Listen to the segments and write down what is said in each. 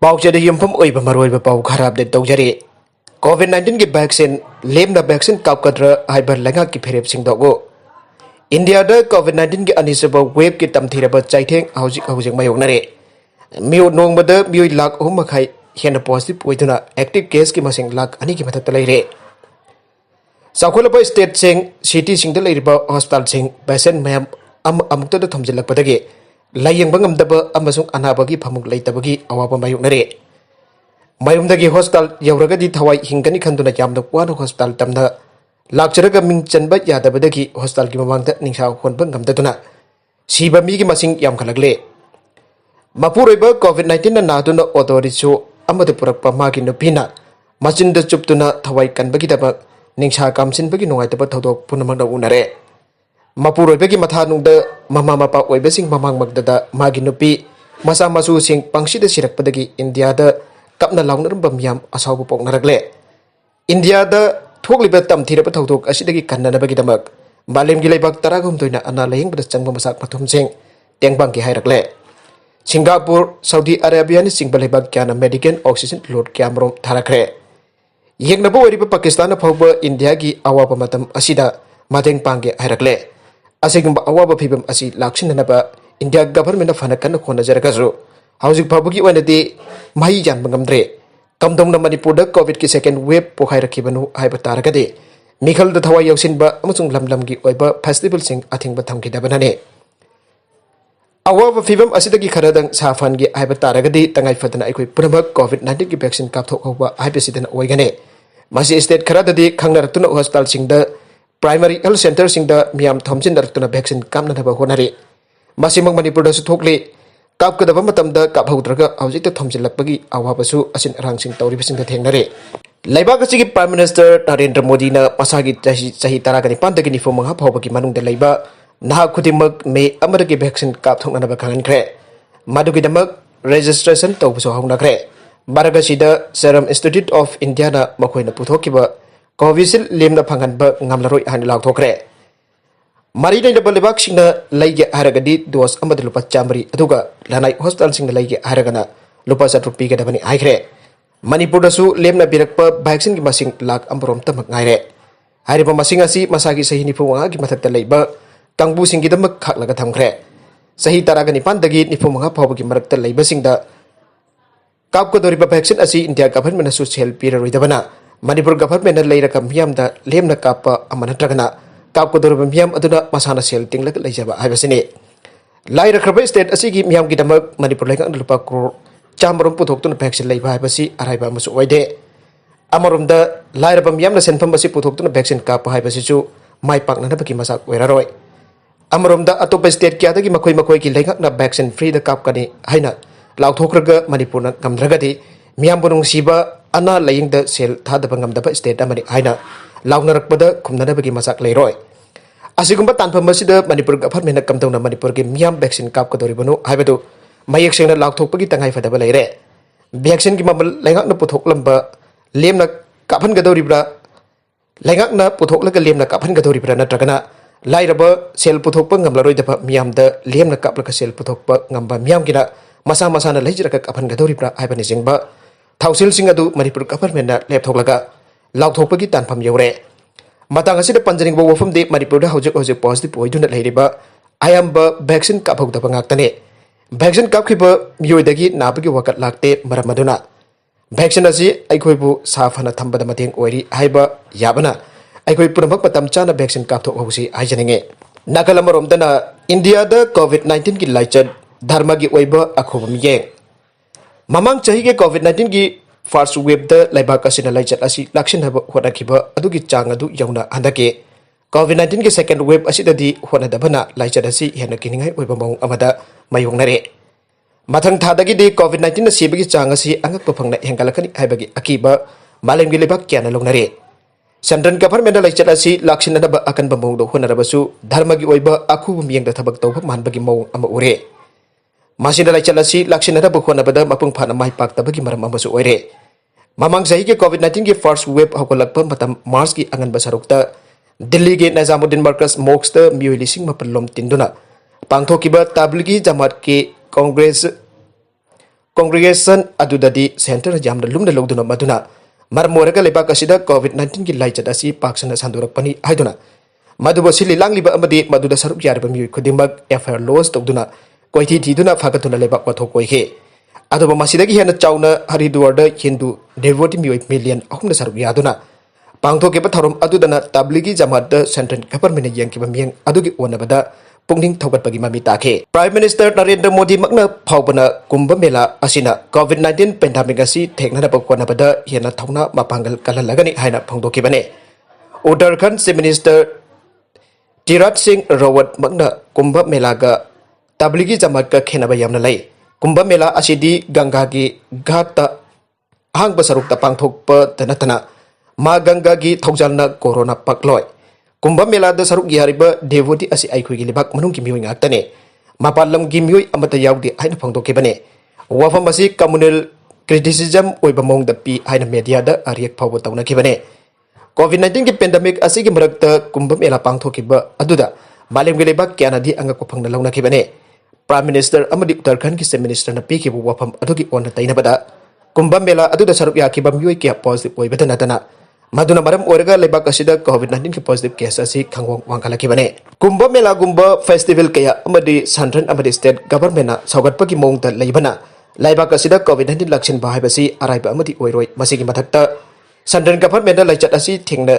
Pauchada Yumpum Oiba Maroiba Pau Kharab de Dojari. COVID-19 की vaccine Lemna vaccine कापकद्र Haber लंगा की फेरेप सिंह दोगो India the कोविड-19 की अनिसब web की तमथीरब चाइथेंग हौजिक हौजिक मायोगनरे mu नोंगबद mu lakh अहुम मखाई हेन पॉजिटिव ओइदुना एक्टिव केस की मसिंग लाख अनि की मथक लैरे साखोलब स्टेट सिंह सिटी सिंह द लैरिब हॉस्पिटल सिंह पेशेंट मैम अमुक्त द थमजिलकपदगे लायेंग बंगमदब अमसुंग अनाबगी फमुक लैतबगी अवाब मायोगनरे Mayumdagi hospital yauragadi thawai hingani khanduna yamna kwano hospital tamna lakcharaga ming chanba yadabadagi hospital ki mamangda ningsha honba ngamdaduna siba mi gi masing yam khalagle Mapuroiba COVID-19 na naduna Autorickshaw amadu Purkpa magi Nupina Machinda Chuptuna thawai kanbagi daba ningsha kamsinbagi Nungaitaba Thoudok punamangda unare Mapuroiba gi mathanungda mama mapa oibasing mamang magdada magi Nupi masa masu sing pangsida sirakpadagi India da Kapna launaramba miyam asabu poknaragle India da thoklibet tamthiraba Thoudok asidagi knnabagidmk balem gi leibak taragum toina ana lehing bada changba masak pathum sing tengbang ki hairakle Singapore Saudi Arabia ni singba leibak kyana medical oxygen load kyamrom tharakhre yengnaba wariba Pakistan phawba India gi awaba matam asida mateng pangge hairakle asigumba awaba phibam asi laksinanaba India government of Hanakan khona jaragasu Housing public wanadi Mahi Jan Bangamdre, Kamdom Manipur, COVID ki second wave Pokaira Kibanu, Hypertaragade, Mikal the Tawa Yosinba, Amusung Lamlamgi, Oiba, Festival Sing, I think Batanki Dabanane. Our Fibam Asidaki Karadan Safangi, Hypertaragade, Tangai Fatan Equi Purama, COVID-19 vaccine Kaptokova, Hypersident Oigane. Masi State Karadadi, Kangaratuna Hospital Sing the Primary Health Center Sing the Miam Thompson Dartuna vaccine Kamnaba Honari. Masimang Manipur Tokli. Kap kadaba matamda kap haudraga hawjikta thomjilakpagi awabasu asin rangsing tawribasingda thengnare laibak asigi Prime Minister Narendra Modi na masagi chahi taragani pandagi nifo mangha phawbagi manungda laiba naha khudimak me amaragi vaccine kap thongnaba khangankre madugi damak registration tawbuso haunakre baragashida Serum Institute of India na makoina puthokkiba Covishield Lemna Fanghanba ngmlaroi Laothokkhre Marina in the Balibak Singna Lake Haragadi, dos Amadlupa Chambri, Aduga, Lanai Hospital Sing the Lake Haragana, Lupas at Rupi Gadabani Aikre. Manipurasu, Lemna Birakpa, Baxing Masing Lak Ambrom Tamaknaire. Hariba Masingasi, Masagi Sahini Pumanga, Gimatak the Labor, Kangbu Singidamak Kaklagatamkre. Sahi Taragani Pandagi, Nipumanga, Pobaki Marak the Labor Sing the Kapkodoriba Baxin Asi, India government associate Peter Ridavana, Manipur government later Kampiam the Lemna Kappa Amanatragana. Kapkodor Miam Aduna Masana Sel Ting like Lajaba Ivasine. Laira Krabe State Asigi Miam Gidamak Manipur like Lupakro Chamberum Puthokkhre Vaccine Lay Basi Araiba Musuide Amarum the Laira Bamiam the Senpamasi Puthokkhre Vaccine Kapa Hibasisu my partner Nabaki Masak Weraroi Amarum the Atopa State Kiataki Makoi Makoiki Lake vaccine free the Kapkani Haina Laothokkhre Manipur Kamdragadi Miamburung Siba Anna laying the sale Thadabangam the State Amani Haina Launarakpada Kumnabagi Masak Leroy. Asigumba Tanpamasida Manipur government Kamtona Manipur Miam vaccine Kapkodoribano, Habedu, Mayakshan Laothokpagi Tangai Fadabalere. Vaccine Gimamal Langakna Puthokhlamba, Lemna Kapan Gadoribra, Langakna Puthokla Lemna Kapan Gadoribra Natragana, Lairaba, Sel Puthokpa ngmlaroi Miam the Lemna Kaplaka Sel Puthokpa Ngamba Miam Gina, Masa Masana Lejaka Kapan Gadoribra, Ibanizingba, Thoujal Singadu Manipur government Leptolaga. Laothokpagi tanpham yore matang asida panjaring bo wafam de Manipur da hojik positive oiduna leikhidrbi ayamba vaccine kaphogdaba ngaktane vaccine kapkhiba mioidagi nabagi wakat lakte maramaduna vaccine asi aikhoibu safana thambada mateng oiri haiba yabana aikoi punamak patam chana vaccine kapthok hosi aijaninge nakalamoromdana India da COVID-19 ki laichad dharma gi oiba akhobam yeng mamang chahi ge COVID-19 ki First wave the Laibaka Sina Lachat Asi Lakshin have Hodakiba, Aduki Changadu Yona Andake. COVID-19 second wave Asidadi Honadabana, Lachadasi, Hanakining, Webamong Amada, Mayonare. Matang Tadagi de COVID-19 Sibiki Changasi, Angapanga Hangalakani Habagi Akiba, Malangilibak Kiana Lonare. Sandran government Lachatasi, Lakshinaba Akan Bamodo, Honarabasu, Dharmagi Oiba, Aku Miang the Tabak Manbagi Mo Amaure. Masina Lachalasi, Lakshinada Bukonabada, Mapung Pana Mai Pak Tabaki Maramasu Oire. Mamang Sahi COVID-19 ki first wave Hakolakpa Matam Mars ki Angan Basarukta, Delhi ke Nazamuddin Marcus Moxta, Muilising Mapalom Tinduna, Pangthokiba Tablig jamat ke Congress congregation adudadi center jamna lumna loduna maduna marmorega leba kasida covid-19 ki laichat asi paksana sandurakpani haiduna madubo sili langliba amadi maduda sarup yarba mi khudimak FIR loss togduna koithi thiduna fagatuna leba wathok koihe adoba masidagi hena chauna haridwarda hindu devotee mi million ahumna sarup yaduna pangthoke ba thorum adudana tabligi jamat da central government yangkiba miang adugi onabada pungning thogatpagi mami takhe Prime Minister Narendra Modi makna phawbana Kumbh Mela asina COVID-19 pandemic asi thekna bakwana bada hena thongna mapangal kalalagani haina phangdokibane Uttarakhand Chief Minister Tirat Singh Rawat makna Kumbh Mela ga Tabligi jamat ka khenaba yamna lai Kumbh Mela asidi Gangga gi ghat ta hang basaruk ta pangthokpa tanatana ma Gangga gi thoujal na corona pakloi Kumbh Mela da saruk yariba devotee asi aikhoi gi libak manung gi mioi ngaktane mapalam gi mioi amata yaudi haina phangdokibane wafam asi communal criticism oiba mong da pi haina media da ariak phawba tawna kibane COVID-19 ki pandemic asi gi marakta Kumbh Mela pangthokiba aduda malem gi libak kyana di anga ko phangna lawna kibane Prime Minister amadi Uttarakhand ki Chief Minister na pi ki wafam adugi onna taina bada Kumbh Mela aduda saruk yakiba mioi ki positive oibada natana maduna maram orega lebak asida COVID-19 ki positive case asi khangwang wangkalakibane Kumbh Mela gumba festival kaya amadi central amadi state government na saugatpa ki mongda leibana laibak asida COVID-19 laksin bahibasi araiba amadi oiroi masigi mathakta central government na laichat asi thingna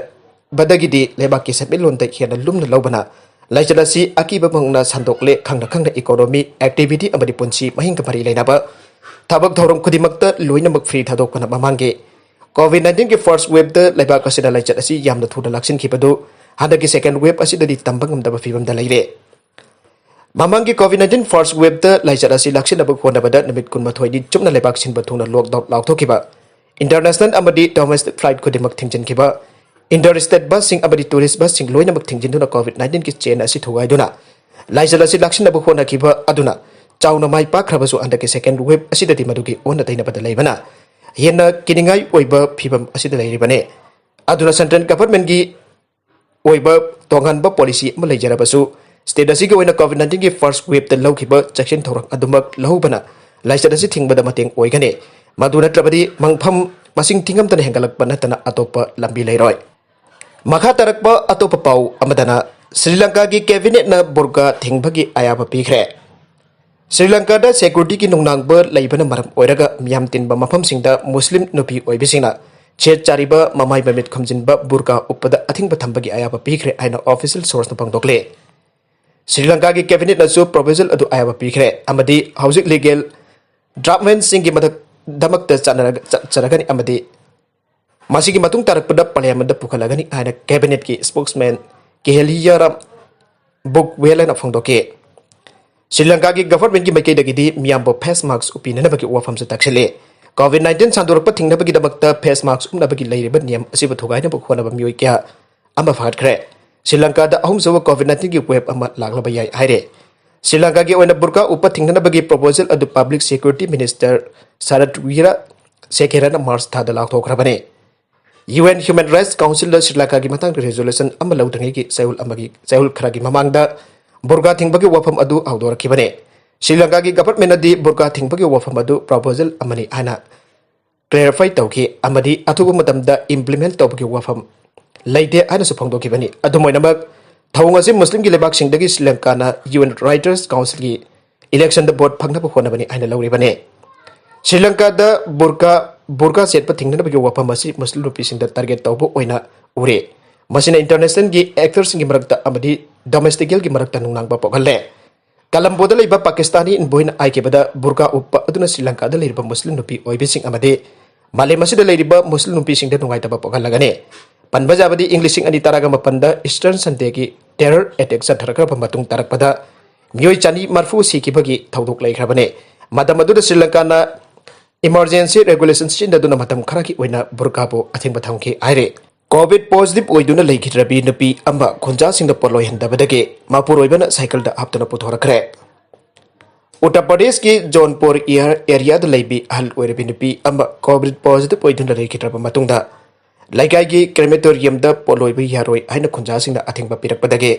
badagidi lebak ki setmil lonta khiana lumna lobana laichat asi akiba mongna sandokle khangna economy activity amadi punsi mahinga pari leinaba thabak thorom khudimakta loinamak free thadokpana mamange COVID-19 ki first wave da laibak asida laichat asi yamna thuda laksin khibadu handa ki second wave asida di tambang amda fibam da leire mamang ki COVID-19 first wave da laichat asi laksin abu khona bada namit kun mathoi di chumna laibak sin bathuna lockdown lauthokiba international amadi domestic flight khudimak thingjan kiba interstate bus sing amadi tourist bus sing loina mak thingjin duna COVID-19 ki chain asi thugai duna laichat asi laksin abu khona kiba aduna chauna mai pakhrabasu handa ki second wave asida di madugi onna taina bada leibana hena kiningai oiba phibam asida leiribane aduna central government gi oiba tonghanba policy ma leijarabasu state asi gi oina COVID-19 gi first wave ta lawkhiba section thorak adumak lahubana laichat asi thingbada mateng oigane maduna trabadi mangpham masing thingam tan hengalakpa natana atopa lambi leiroi makha tarakpa atopa pau amadana Sri Lanka gi cabinet na burga thingbagi ayaba pikhre Sri Lanka da security ki nungnang ba laibana maram oiraga miyam tinba mafam singda Muslim nupi oibisingna chet chariba mamai bamit khomjinba burka upada athingba thambagi ayaba pikhre aina official source na pangdokle Sri Lanka ki cabinet na su proposal adu ayaba pikhre amadi housing legal draftment singi madak damak ta chanaragani amadi masigi matung tarakpada parliament da pukhalagani aina cabinet ki spokesman Keheliyaram book wela na phangdoke Sri Lanka ki government ki makai dagidi miyambo face mask upinana bagi wafam sa taksele COVID-19 sandurak pathingna bagi damakta face mask umna bagi leiriba niyam asiba thugai na bukhona ba mioi kya amba phakhre Sri Lanka da ahum sawa COVID-19 ki wave ama laglaba yai haire Sri Lanka ki oina burka upathingna bagi proposal adu public security minister Saratwira Chenkhre na March thada Laothokkhre bane UN Human Rights Council da Sri Lanka ki matang resolution ama laudangi ki saul khara gi mamangda burga thingbagi wafam adu outdoor kibane Sri Lanka ki government adi burga thingbagi wafam adu proposal amani ana clarify tawki amadi athubu matamda implement tawbagi wafam leide ana su phangdo kibani adumoinamak thawngasi muslim gi lebak singdagi Sri Lanka na UN Writers Council gi election da board phangna khona bani ana lawribane Sri Lanka da burga set pa thingna bagi wafam asi muslim rupi singda target tawbu oina ure masina international gi actors gi marakta amadi domestic gi marakta nungnang ba pokalle kalamboda leiba Pakistani in boina aikebada burka uppa aduna Sri Lanka da leiba muslim nupi oibising amade malemasida leiba muslim nupi singda nungaitaba pokallagane panbajabadi english sing ani taraga mapanda eastern sunday gi terror attack satharakra pamatung tarakpada mioi chani marfu sikibagi thoudok leikrabane madamadu Sri Lanka na emergency regulations sin duna matam kharaki oina burka bo athingba thangki aire COVID positive Oiduna Leikhidrbi Nupi amba khunja singda potloihndabadagi Mapuroibana Cycle da haptuna Puthokkhre Uttar Pradesh ki Jaunpur area da leibi hal Oirmbadgi Nupi amba COVID positive Oiduna Leikhidrba matungda laikai gi crematorium da potloiba yaroi haina khunja singda athingba pirakpadagi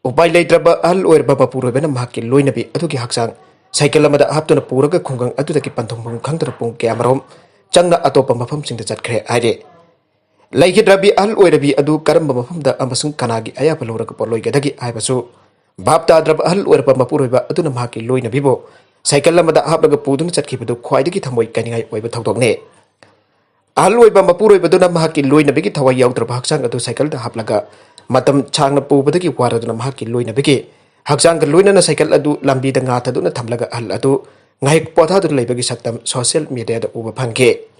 upai leitraba hal Oirba Mapuroibana mahakki loinabi adugi haksang cycle amada haptuna puraga khungang adudagi panthong khangdra pung kamarom changna atopa mafam singda chatkhre aire Leikhidrbi Oirbi adu karamba mafamda amasung kanagi ayapa loraka potloihndabadagi aibasu bapta drab Oirba Mapuroiba aduna mahaki loina bibo cycle amada haplaga puduna chatkibadu khwaidagi Thmmoi kaningai oiba thoudokne Oirba Mapuroiba duna mahaki loina bigi thawai yaudraba haksang adu cycle da haplaga matam changna pubadagi waraduna mahaki loina bigi haksang ka loina na cycle adu lambi da nga thaduna thamlaga adu ngaik potha du leibagi saktam social media da uba phangke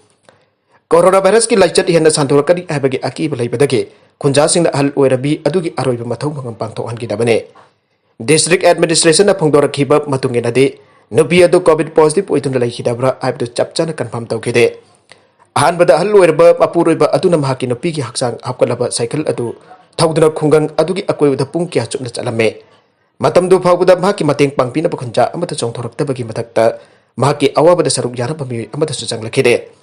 Coronavirus ki laichat hiana santorakani abagi aki balaibadagi khunjasing na Oirbi adugi aroiba mathau mangam pangthohangi dabane District Administration na phongdorakhiba matungena de nupi adu COVID positive oiduna leikhidabra aibdu chapchana confirm tawkide ahanbada Oirba Mapuroiba aduna mahaki nupi ki haksang hapkalaba cycle adu thauduna khungang adugi akoibda pung kya chupna chalame matamdu phawbuda mahaki mateng pangpina khunja amata chongthoraktabagi mathakta mahaki awabada saruk yaraba mi amata sujanglakide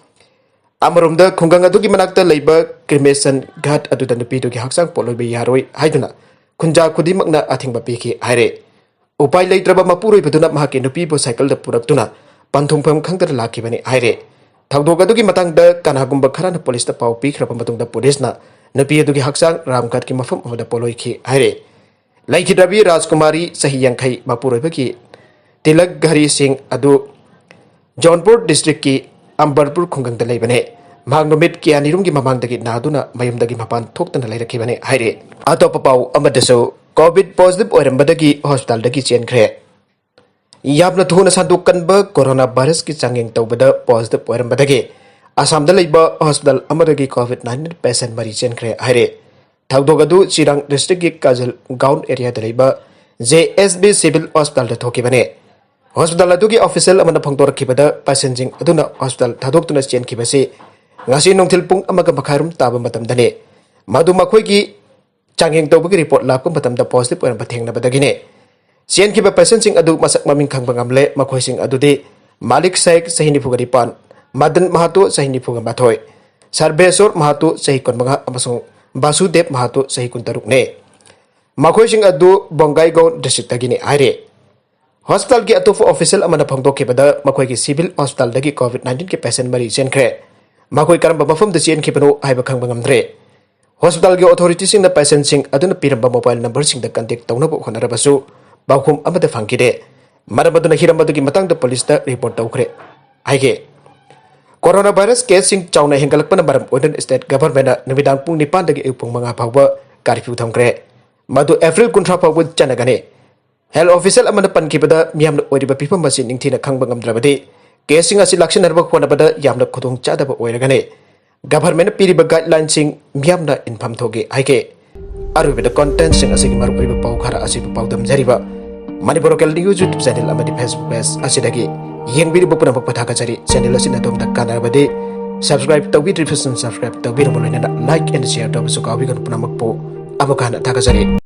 Amarumda khungang adugi manakta leiba cremation ghat aduda nupi dugi haksang potloiba yaroi haiduna khunja khudimakna athingba piki haire upai leitraba Mapuroibaduna mahaki nupi bo cycle da puraktuna panthungpham khangdara lakhibani haire Thoudok adugi matangda kanagumba kharana police da pau pikhraba matungda police na nupi adugi haksang ramghat ki mafam amada potloikhi haire Leikhidrbi Rajkumari sahi yankhai Mapuroibagi Tilak Ghari Singh adu Jaunpur district ki Ambarpur khungang da leibane magnumit ki anirumgi mamangdagi naduna mayumdagi mapan thoktana leirakhibane haire atopa pau amadaso covid positive Oirmbadgi hospital dagi Chenkhre yamna thuna sandukanba coronavirus ki changeng tawbada positive Oirmbadgi Assam da leiba hospital amadagi covid-19 patient mari Chenkhre haire Thoudok adu Chirang district ki Kajal Gaon area da leiba JSB civil hospital da thokibane Hospital adugi official amana phongdorakhibada passenger aduna hospital thadoktuna chenkhibase ngasi nongthil pung amaga makharum taba matamdane madu makhoigi changeng tawbagi report lapka matamda positive oirba thengnabadagine chenkhiba passenger adu masak maming khangba ngamle makhoising adudi Malik Sheikh sahini phugari pan Madan Mahato sahini phugam bathoi Sarbesor Mahato sahi konmanga amasung Basudev Mahato sahi kuntarukne makhoising adu Bongaigaon district tagine aire Hospital ki atofu official amana phongdokhibada makhoi ki civil hospital dagi covid-19 ki patient mari Chenkhre makhoi karamba mafam da chenkibano haiba khangba ngamdre hospital ki authority sing na patient sing aduna piramba mobile number sing da contact tawnaba honarabasu baukhum amada phangkide marabaduna hirambadagi matang da police da report tawkhre aige coronavirus case sing chawna hengalakpana maram oidan state government na numidang pung 9 dagi pung 5 phawba curfew thamkre madu April 19 phawba chanagane Health official amana pankibada miyamna oiriba pipam masi ningthina khangba ngamdrabadi casing asi lakshan harba khonabada yamna khudong chadaba oiragane government piriba guideline sing miyamna inform thoge haike arubida content sing asigi maru oiriba pau khara asi pau damjariba manipur local news youtube channel amadi facebook page asidagi yengbiri bopuna bopathaga jari channel asina domda kanabadi subscribe tawbi subscribe tawbi romolena like and share tawbi sukawi kan punamakpo amukana thagajari